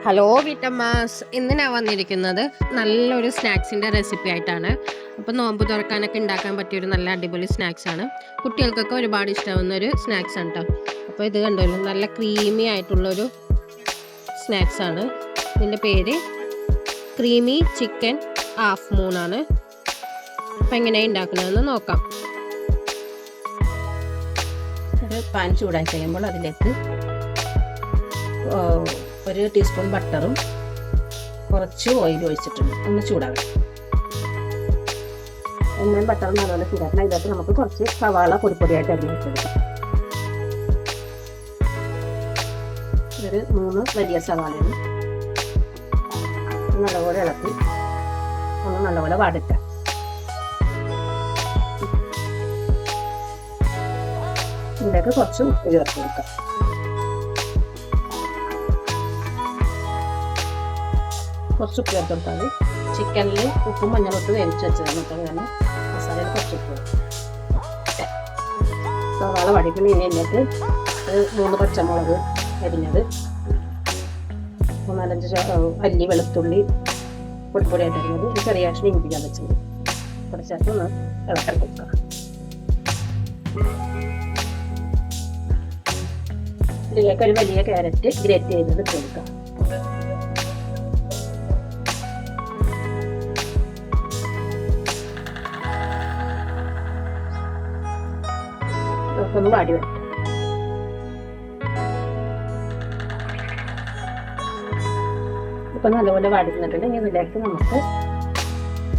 Hello വീട്ടമ്മാസ്, ഇന്ന് ഞാൻ വന്നിരിക്കുന്നത് നല്ലൊരു സ്നാക്സിൻ്റെ റെസിപ്പി ആയിട്ടാണ്. അപ്പോൾ നോമ്പ് തുറക്കാനൊക്കെ ഉണ്ടാക്കാൻ പറ്റിയൊരു നല്ല അടിപൊളി സ്നാക്സാണ്. കുട്ടികൾക്കൊക്കെ ഒരുപാട് ഇഷ്ടമാവുന്ന ഒരു സ്നാക്സ് ആണ് കേട്ടോ. അപ്പോൾ ഇത് കണ്ടല്ലോ, നല്ല ക്രീമി ആയിട്ടുള്ളൊരു സ്നാക്സാണ്. ഇതിൻ്റെ പേര് ക്രീമി ചിക്കൻ ഹാഫ് മൂണാണ്. അപ്പോൾ എങ്ങനെയാണ് ഉണ്ടാക്കുന്നതെന്ന് നോക്കാം. ഒരു പാൻ ചൂടായി കഴിയുമ്പോൾ അതിലേക്ക് ഒരു ടീസ്പൂൺ ബട്ടറും കുറച്ച് ഓയിൽ ഒഴിച്ചിട്ടുണ്ട്. ഒന്ന് ചൂടാകണം. എണ്ണയും ബട്ടറും നല്ലപോലെ ചൂടാക്കണം. ഇതിനകത്ത് നമുക്ക് കുറച്ച് സവാള പൊടിപ്പൊടിയായിട്ട് അരിഞ്ഞ് വെച്ചെടുക്കാം. ഒരു 3 വലിയ സവാളയാണ്. നല്ലപോലെ ഇളക്കി ഒന്ന് നല്ലപോലെ വഴറ്റാം. ഇതിലേക്ക് കുറച്ച് ഉപ്പ് ചേർത്ത് കൊടുക്കാം. കുറച്ച് ഉപ്പ് ചേർത്ത് കൊടുത്താൽ ചിക്കനിൽ ഉപ്പും മഞ്ഞളിട്ട് വേവിച്ച് വെച്ചതാണ്. കേട്ടോ, കാരണം മസാലയിൽ കുറച്ച് ഉപ്പ്. സവാള വടിക്കുന്ന ഇതിലേക്ക് 3 പച്ചമുളക് അരിഞ്ഞത്, 4-5 അല്ലി വെളുത്തുള്ളി പൊടിപ്പൊടിയായിട്ട് അരിഞ്ഞത്, ഒരു ചെറിയ കഷ്ണം ഇഞ്ചി ചതച്ചത് കുറച്ചേർത്ത് ഒന്ന് ഇളക്കാൻ കൊടുക്കുക. ഇതിലേക്ക് ഒരു വലിയ ക്യാരറ്റ് ഗ്രേറ്റ് ചെയ്തത് ഇട്ട് കൊടുക്കുക. ഒന്ന് വാടി വരും. ഇപ്പൊ നല്ലപോലെ വാടിക്കുന്നുണ്ടെങ്കിൽ ഇതിലേക്ക് നമുക്ക്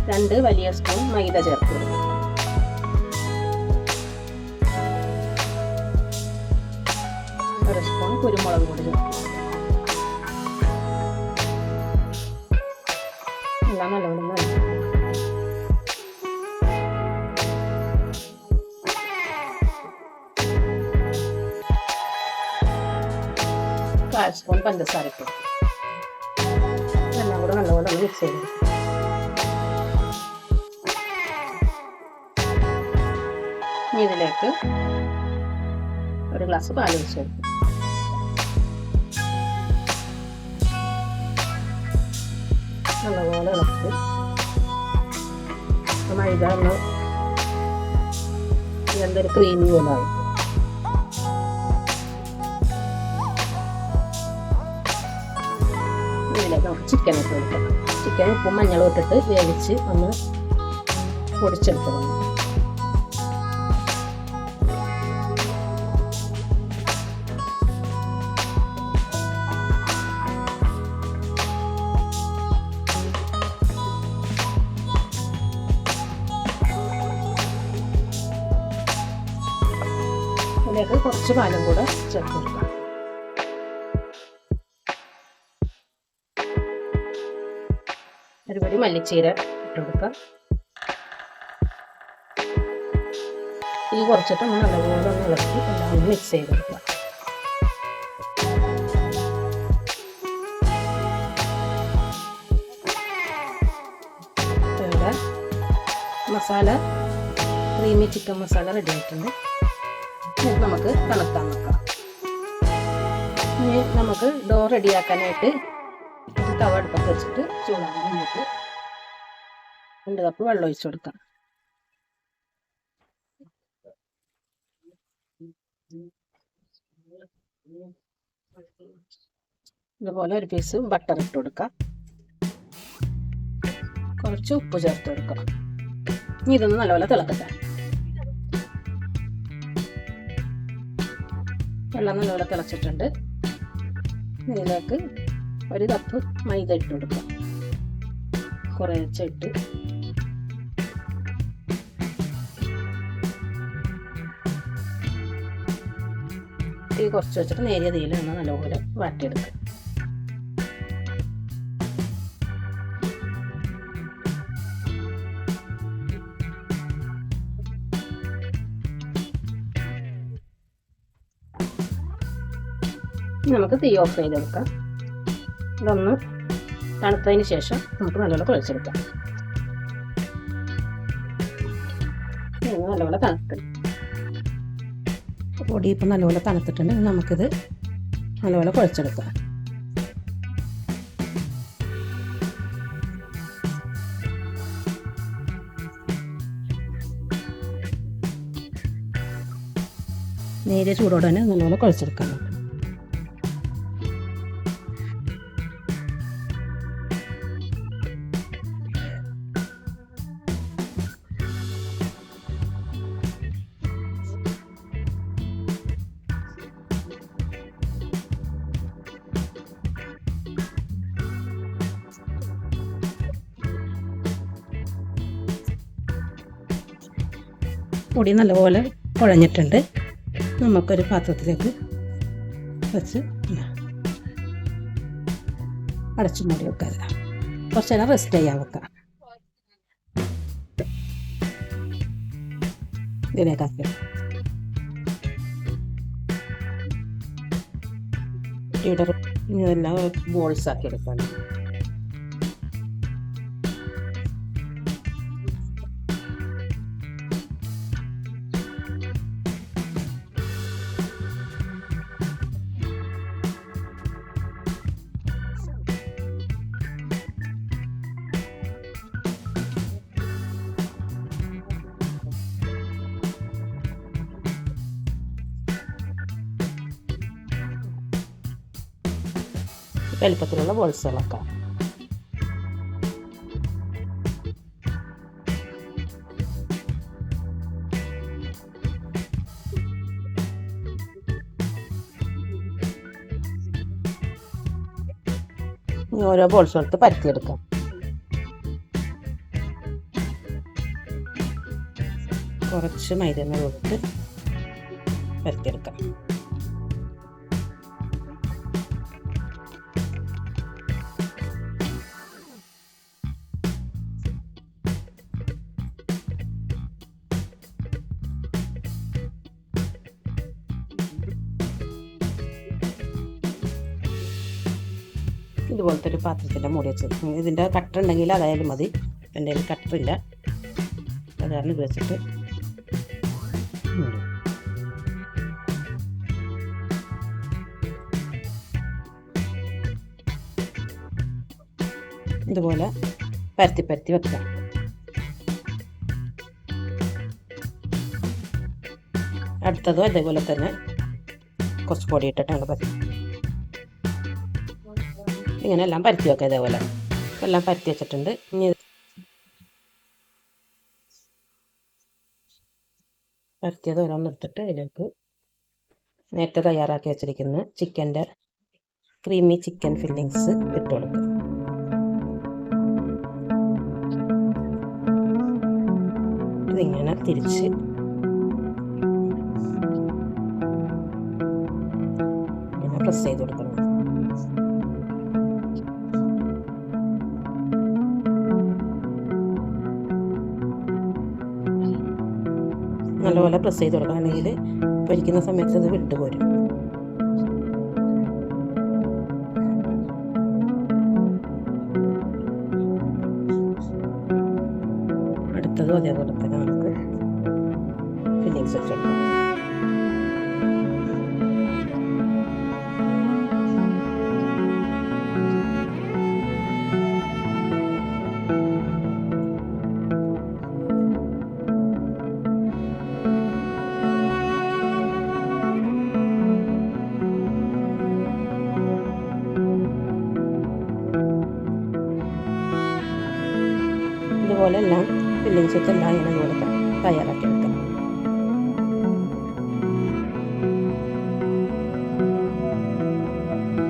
2 വലിയ സ്പൂൺ മൈദ ചേർത്ത് കൊടുക്കും. ഒരു സ്പൂൺ കുരുമുളക് പൊടി ചേർക്കും. എല്ലാം നല്ലപോലെ 1/4 സ്പൂൺ പഞ്ചസാര ഇട്ടു. എല്ലാം കൂടെ നല്ലപോലെ ഒന്ന് മിക്സ് ചെയ്ത് ഇതിലേക്ക് ഒരു ഗ്ലാസ് പാൽ ഒഴിച്ച് കൊടുക്കും. നല്ലപോലെ ഇളക്കി മൈദ ഒന്ന് എന്തൊരു ക്രീമി പോലായി. ഇതിലേക്ക് നമുക്ക് ചിക്കൻ ഇട്ട് കൊടുക്കാം. ചിക്കൻ ഉപ്പും മഞ്ഞളും ഇട്ടിട്ട് വേവിച്ച് ഒന്ന് പൊടിച്ചെടുക്കണം. ഇതിലേക്ക് കുറച്ച് പാലും കൂടെ ചേർത്ത് കൊടുക്കാം. ഒരുപടി മല്ലിച്ചീര ഇട്ട് കൊടുക്കാം. തീ കുറച്ചിട്ട് ഒന്ന് നല്ലപോലെ ഒന്ന് ഇളക്കി എല്ലാം മിക്സ് ചെയ്ത് കൊടുക്കുക. ഇവിടെ masala creamy chicken masala ready ആയിട്ടുണ്ട്. ഇത് നമുക്ക് തണുക്കാൻ വെക്കാം. ഇനി നമുക്ക് ഡോ റെഡിയാക്കാനായിട്ട് തവ അടുപ്പത്ത് വെച്ചിട്ട് ചൂടാൻ വേണ്ടിയിട്ട് 2 കപ്പ് വെള്ളം ഒഴിച്ചു കൊടുക്കാം. ഇതുപോലെ ഒരു പീസ് ബട്ടർ ഇട്ട് കൊടുക്കാം. കുറച്ച് ഉപ്പ് ചേർത്ത് കൊടുക്കണം. ഇനി ഇതൊന്ന് നല്ലപോലെ തിളക്കട്ടെ. വെള്ളം നല്ലപോലെ തിളച്ചിട്ടുണ്ട്. ഇതിലേക്ക് 1 കപ്പ് മൈദ ഇട്ട് കൊടുക്കാം. കുറച്ചിട്ട് തീ കുറച്ച് വെച്ചിട്ട് നേരിയ തീയിൽ നിന്ന് നല്ലപോലെ വാട്ടിയെടുക്കാം. നമുക്ക് തീ ഓഫ് ചെയ്തെടുക്കാം. ഇതൊന്ന് തണുത്തതിന് ശേഷം നമുക്ക് നല്ലപോലെ കുഴച്ചെടുക്കാം. നല്ലപോലെ തണുത്ത് പൊടി ഇപ്പം നല്ലപോലെ തണുത്തിട്ടുണ്ട്. നമുക്കിത് നല്ലപോലെ കുഴച്ചെടുക്കാം. നേരിയ ചൂടോടെ തന്നെ നല്ലപോലെ കുഴച്ചെടുക്കാം. പൊടി നല്ലപോലെ കുഴഞ്ഞിട്ടുണ്ട്. നമുക്കൊരു പാത്രത്തിലേക്ക് വെച്ച് അടച്ചു മൂടി വെക്കാം. കുറച്ച് നേരം റെസ്റ്റ് ചെയ്യാൻ വെക്കാം. ഇതിലേക്കാക്കി ഇതെല്ലാം ബോൾസ് ആക്കി എടുക്കാം. വലിപ്പത്തിലുള്ള ബോൾസുകളൊക്കെ ഓരോ ബോൾസ് എടുത്ത് പരത്തിയെടുക്കാം. കുറച്ച് മൈദ കൊടുത്ത് പരത്തിയെടുക്കാം. ഇതുപോലത്തെ ഒരു പാത്രത്തിൻ്റെ മൂടി വെച്ച് ഇതിൻ്റെ കട്ടറുണ്ടെങ്കിൽ അതായാലും മതി. എൻ്റെ കയ്യിൽ കട്ടറില്ല, അത് കാരണം ഇത് വെച്ചിട്ട് മൂടി. ഇതുപോലെ പരത്തി പരത്തി വെക്കാം. അടുത്തതും അതേപോലെ തന്നെ കുറച്ച് പൊടി ഇട്ടിട്ടാണ് പരത്തി. ഇങ്ങനെ എല്ലാം പരത്തി വെക്കാം. ഇതേപോലെ എല്ലാം പരത്തി വെച്ചിട്ടുണ്ട്. ഇനി പരത്തിയത് ഓരോന്നെടുത്തിട്ട് ഇതിലേക്ക് നേരത്തെ തയ്യാറാക്കി വെച്ചിരിക്കുന്ന ചിക്കൻ്റെ ക്രീമി ചിക്കൻ ഫില്ലിങ്സ് ഇട്ട് കൊടുക്കും. ഇതിങ്ങനെ തിരിച്ച് ഇങ്ങനെ പ്രസ് ചെയ്ത് കൊടുക്കണം. നല്ലപോലെ പ്രസ് ചെയ്ത് കൊടുക്കണം, അല്ലെങ്കിൽ പൊരിക്കുന്ന സമയത്ത് അത് വിട്ടുപോരും. അടുത്തതും അതേപോലെ തന്നെ നമുക്ക് ഫില്ലിങ്സ് വെച്ചെടുക്കാം. ഇതുപോലെ എല്ലാം ഫില്ലിങ്സ് വെച്ച് എല്ലാം ഇങ്ങനെ ഇതുപോലെ തയ്യാറാക്കി എടുക്കാം.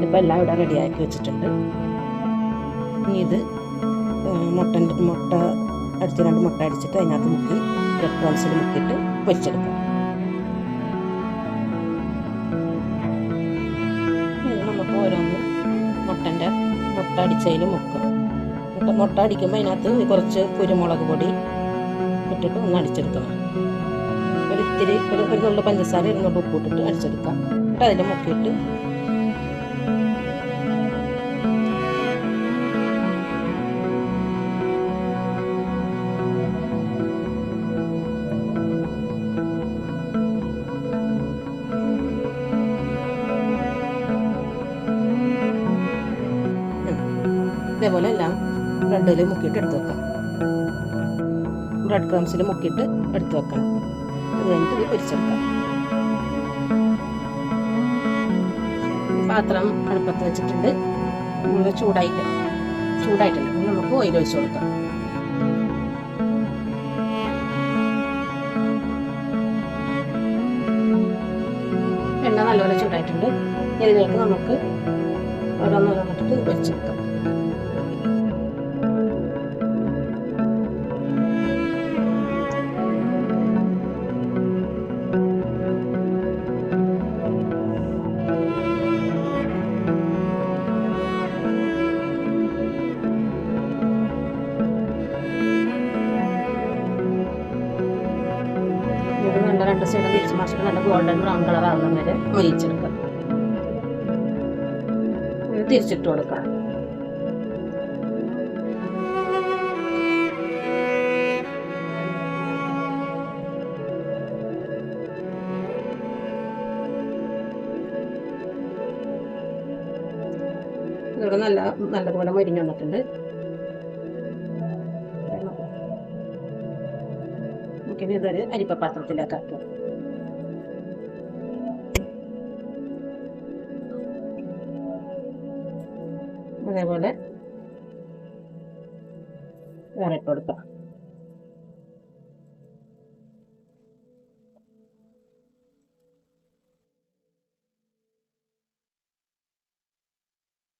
ഇപ്പോൾ എല്ലാം ഇവിടെ റെഡിയാക്കി വെച്ചിട്ടുണ്ട്. ഇനി ഇത് മുട്ട അടിച്ച് 2 മുട്ട അടിച്ചിട്ട് അതിനകത്ത് മുക്കി ബ്രെഡ് ക്രംസിൽ മുക്കിയിട്ട് പൊരിച്ചെടുക്കാം. ഇത് നമുക്ക് ഓരോന്ന് മുട്ട അടിച്ചതിൽ മുക്കാം. മുട്ട അടിക്കുമ്പോൾ അതിനകത്ത് കുറച്ച് കുരുമുളക് പൊടി ഇട്ടിട്ട് ഒന്ന് അടിച്ചെടുക്കണം. ഒരു നുള്ളു പഞ്ചസാര 2 ഉപ്പ് ഇട്ടിട്ട് അടിച്ചെടുക്കാം. എന്നിട്ട് അതിൽ മുക്കിയിട്ട് ഇതേപോലെ എല്ലാം ബ്രെഡിൽ മുക്കിയിട്ട് എടുത്ത് വെക്കാം. ബ്രെഡ് ക്രംസിൽ മുക്കിയിട്ട് എടുത്ത് വെക്കണം. അത് കഴിഞ്ഞിട്ട് ഇത് പൊരിച്ചെടുക്കാം. പാത്രം അടുപ്പത്ത് വെച്ചിട്ടുണ്ട്. നമ്മൾ ചൂടായിട്ടുണ്ട്. നമുക്ക് ഓയിൽ ഒഴിച്ച് കൊടുക്കാം. എണ്ണ നല്ലപോലെ ചൂടായിട്ടുണ്ട്. ഇതിലേക്ക് നമുക്ക് ഓരോന്നോരോന്നിട്ട് വെച്ചെടുക്കാം. രണ്ട് സൈഡ് തിരിച്ച് മറിച്ചിട്ട് നല്ല ഗോൾഡൻ ബ്രൗൺ കളർ ആവുന്ന വരെ മൊരിച്ചെടുക്കാം. തിരിച്ചിട്ട് കൊടുക്കാം. ഇവിടെ നല്ലപോലെ മൊരിഞ്ഞു വന്നിട്ടുണ്ട്. നമുക്കിനി ഇതൊരു അരിപ്പ പാത്രത്തിലേക്ക് ആക്കാം. അതേപോലെ വേറെ ഇട്ട് കൊടുക്കാം.